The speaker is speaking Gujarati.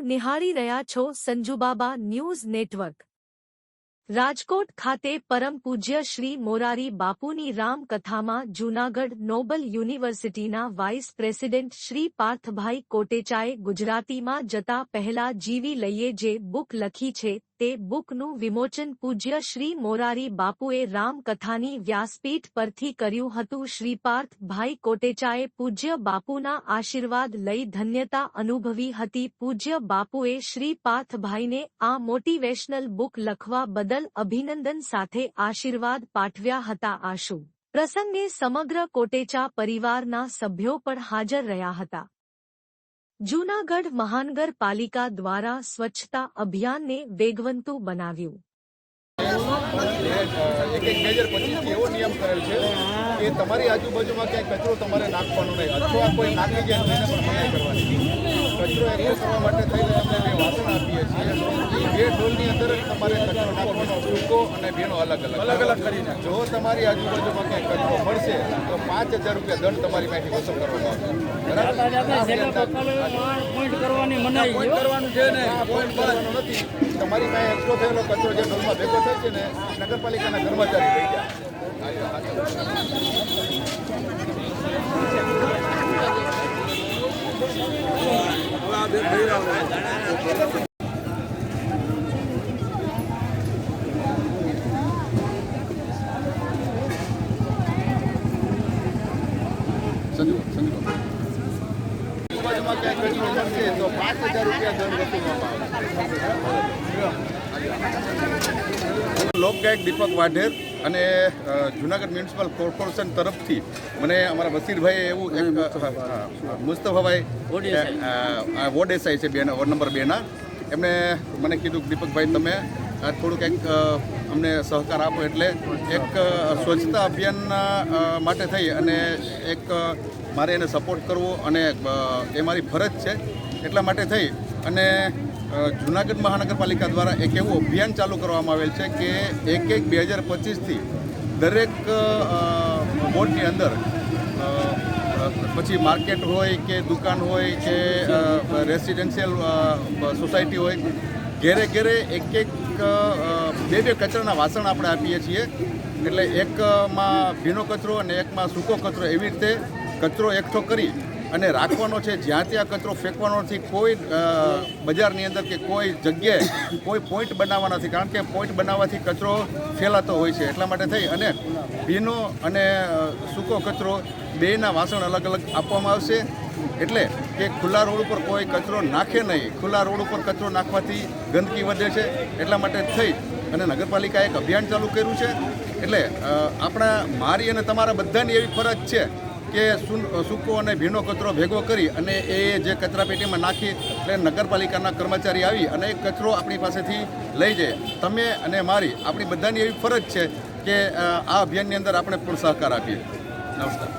નિહાળી રહ્યા છો સંજુબાબા ન્યૂઝ નેટવર્ક। રાજકોટ ખાતે પરમ પૂજ્ય શ્રી મોરારી બાપુની રામકથામાં જૂનાગઢ નોબલ યુનિવર્સિટીના વાઇસ પ્રેસિડેન્ટ શ્રી પાર્થભાઈ કોટેચાએ ગુજરાતીમાં જતા પહેલા જીવી લઈએ જે બુક લખી છે તે બુકનું વિમોચન પૂજ્ય શ્રી મોરારી બાપુએ રામકથાની વ્યાસપીઠ પરથી કર્યું હતું। શ્રી પાર્થભાઈ કોટેચાએ પૂજ્ય બાપુના આશીર્વાદ લઈ ધન્યતા અનુભવી હતી। પૂજ્ય બાપુએ શ્રી પાર્થભાઈને આ મોટિવેશનલ બુક લખવા બદલ અભિનંદન સાથે આશીર્વાદ પાઠવ્યા હતા। આશુ પ્રસંગે સમગ્ર કોટેચા પરિવારના સભ્યો પણ હાજર રહ્યા હતા। જૂનાગઢ મહાનગરપાલિકા દ્વારા સ્વચ્છતા અભિયાનને વેગવંતું બનાવ્યું। 2025 એવો નિયમ કરેલ છે કે તમારી આજુબાજુમાં ક્યાંય કચરો તમારે નાખવાનો નહીં અથવા કોઈ નાખી જાય તો એને પણ મનાઈ કરવાની। કચરો એકઠો કરવા માટે થઈને અમે 2 વાસણ આપીએ છીએ। એ 2 ડોલની અંદર તમારે કચરો નાખવાનો, સૂકો અને ભીનો અલગ કરીને જો તમારી આજુબાજુમાં ક્યાંય કચરો મળશે તો 5000 રૂપિયા દંડ તમારી પાસેથી વસૂલ કરવામાં આવશે। તમારી પાસે એકઠો થયેલો કચરો જે ડોલમાં ભેગો થાય છે ને નગરપાલિકાના કર્મચારી લઈ જાય। આજુબાજુમાં ક્યાંય કચરો મળશે તો 5000 રૂપિયા દંડ વસૂલવામાં આવશે। લોકગાયક દીપક વાઢેર અને જૂનાગઢ મ્યુનિસિપલ કોર્પોરેશન તરફથી મને અમારા બશીરભાઈએ એવું એક મુસ્તફાભાઈ વોડેસાઈ છે વોર્ડ નંબર 2ના, એમણે મને કીધું કે દીપકભાઈ તમે થોડુંક એક અમને સહકાર આપો, એટલે એક સ્વચ્છતા અભિયાન માટે થઈ અને એક મારે એને સપોર્ટ કરવો અને એ મારી ફરજ છે એટલા માટે થઈ અને જૂનાગઢ મહાનગરપાલિકા દ્વારા એક એવું અભિયાન ચાલુ કરવામાં આવેલ છે કે 1/1/2025થી દરેક વોર્ડની અંદર પછી માર્કેટ હોય કે દુકાન હોય કે રેસિડેન્શિયલ સોસાયટી હોય, ઘેરે ઘેરે એક 2 કચરાના વાસણ આપણે આપીએ છીએ। એટલે એકમાં ભીનો કચરો અને એકમાં સૂકો કચરો, એવી રીતે કચરો એકઠો કરી અને રાખવાનો છે। જ્યાં ત્યાં કચરો ફેંકવાનો નથી। કોઈ બજારની અંદર કે કોઈ જગ્યાએ કોઈ પોઈન્ટ બનાવવા નથી, કારણ કે પોઈન્ટ બનાવવાથી કચરો ફેલાતો હોય છે। એટલા માટે થઈ અને ભીનો અને સૂકો કચરો બેયના વાસણ અલગ અલગ આપવામાં આવશે, એટલે કે ખુલ્લા રોડ ઉપર કોઈ કચરો નાખે નહીં। ખુલ્લા રોડ ઉપર કચરો નાખવાથી ગંદકી વધે છે, એટલા માટે થઈ અને નગરપાલિકાએ એક અભિયાન ચાલુ કર્યું છે। એટલે આપણા મારી અને તમારા બધાની એવી ફરજ છે કે સૂકો અને ભીનો કચરો ભેગો કરી અને એ જે કચરાપેટીમાં નાખી એટલે નગરપાલિકાના કર્મચારી આવી અને એ કચરો આપણી પાસેથી લઈ જાય। તમે અને મારી આપણી બધાની એવી ફરજ છે કે આ અભિયાનની અંદર આપણે પણ સહકાર આપીએ। નમસ્કાર।